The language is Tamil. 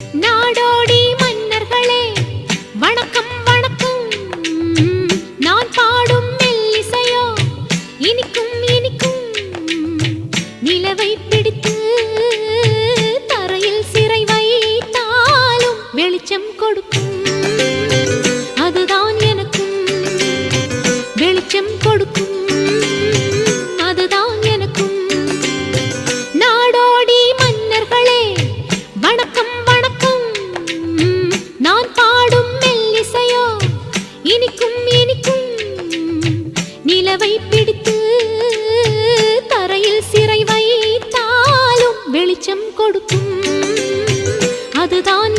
நாடோடி மன்னர்களே வணக்கம் வணக்கம். நான் பாடும் மெல்லிசையோ இனிக்கும் இனிக்கும். நிலவை பிடித்து தரையில் சிறை வைத்தாலும் வெளிச்சம் கொடுக்கும். அதுதான் எனக்கும் வெளிச்சம் கொடுக்கும். அதுதான் எனக்கும். நாடோடி மன்னர்களே வணக்கம் வணக்கம். நான் பாடும் மெல்லிசையோ இனிக்கும் இனிக்கும். நிலவை பிடித்து தரையில் சிறை வைத்தாலும் வெளிச்சம் கொடுக்கும். அதுதான்